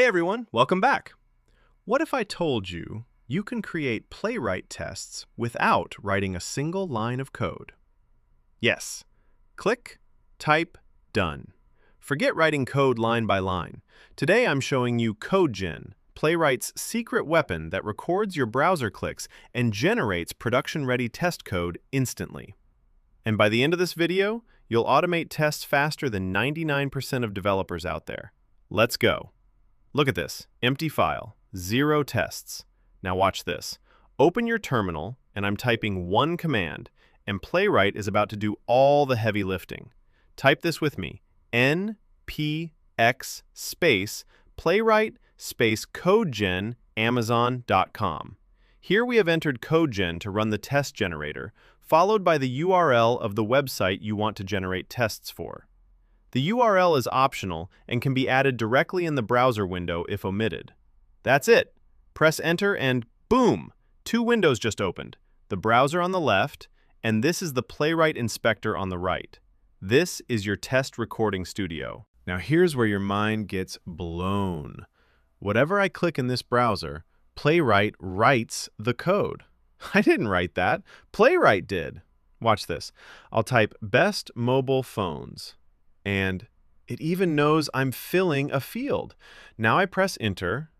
Hey everyone, welcome back. What if I told you you can create Playwright tests without writing a single line of code? Yes. Click, type, done. Forget writing code line by line. Today I'm showing you Codegen, Playwright's secret weapon that records your browser clicks and generates production-ready test code instantly. And by the end of this video, you'll automate tests faster than 99% of developers out there. Let's go. Look at this, empty file, 0 tests. Now watch this. Open your terminal, and I'm typing one command, and Playwright is about to do all the heavy lifting. Type this with me, npx space playwright space codegen amazon.com. Here we have entered Codegen to run the test generator, followed by the URL of the website you want to generate tests for. The URL is optional and can be added directly in the browser window if omitted. That's it. Press enter and boom! 2 windows just opened. The browser on the left, and this is the Playwright inspector on the right. This is your test recording studio. Now here's where your mind gets blown. Whatever I click in this browser, Playwright writes the code. I didn't write that. Playwright did. Watch this. I'll type best mobile phones. And it even knows I'm filling a field. Now I press enter.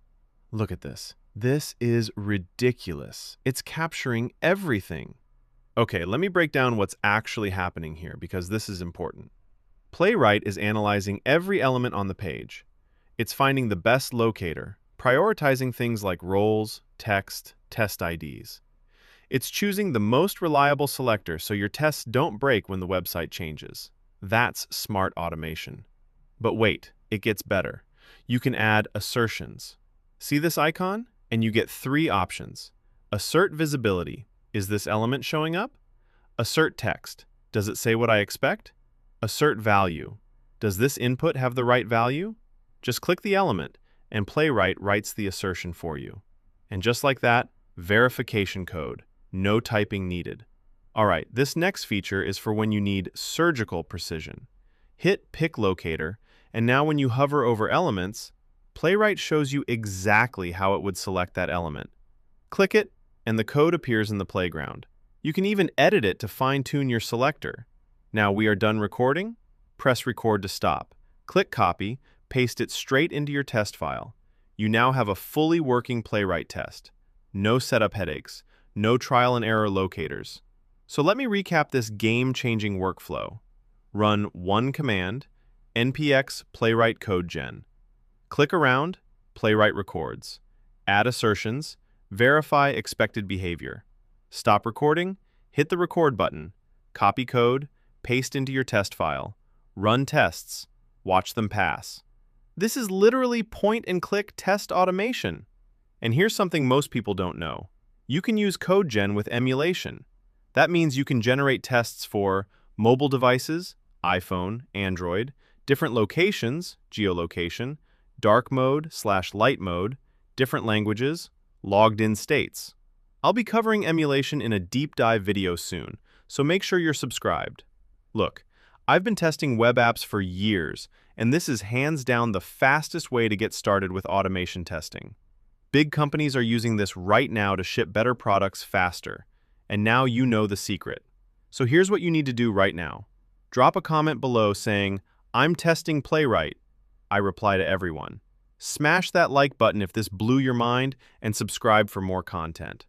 Look at this. This is ridiculous. It's capturing everything. Okay, let me break down what's actually happening here because this is important. Playwright is analyzing every element on the page. It's finding the best locator, prioritizing things like roles, text, test IDs. It's choosing the most reliable selector so your tests don't break when the website changes. That's smart automation. But wait, it gets better. You can add assertions. See this icon? And you get 3 options. Assert visibility. Is this element showing up? Assert text. Does it say what I expect? Assert value. Does this input have the right value? Just click the element, and Playwright writes the assertion for you. And just like that, verification code. No typing needed. All right, this next feature is for when you need surgical precision. Hit Pick Locator, and now when you hover over elements, Playwright shows you exactly how it would select that element. Click it, and the code appears in the playground. You can even edit it to fine-tune your selector. Now we are done recording. Press record to stop. Click copy, paste it straight into your test file. You now have a fully working Playwright test. No setup headaches, no trial and error locators. So let me recap this game-changing workflow. Run one command, npx Playwright Codegen. Click around, Playwright records. Add assertions, verify expected behavior. Stop recording, hit the record button. Copy code, paste into your test file. Run tests, watch them pass. This is literally point-and-click test automation. And here's something most people don't know. You can use Codegen with emulation. That means you can generate tests for mobile devices, iPhone, Android, different locations, geolocation, dark mode/light mode, different languages, logged-in states. I'll be covering emulation in a deep dive video soon, so make sure you're subscribed. Look, I've been testing web apps for years, and this is hands down the fastest way to get started with automation testing. Big companies are using this right now to ship better products faster. And now you know the secret. So here's what you need to do right now. Drop a comment below saying, "I'm testing Playwright." I reply to everyone. Smash that like button if this blew your mind and subscribe for more content.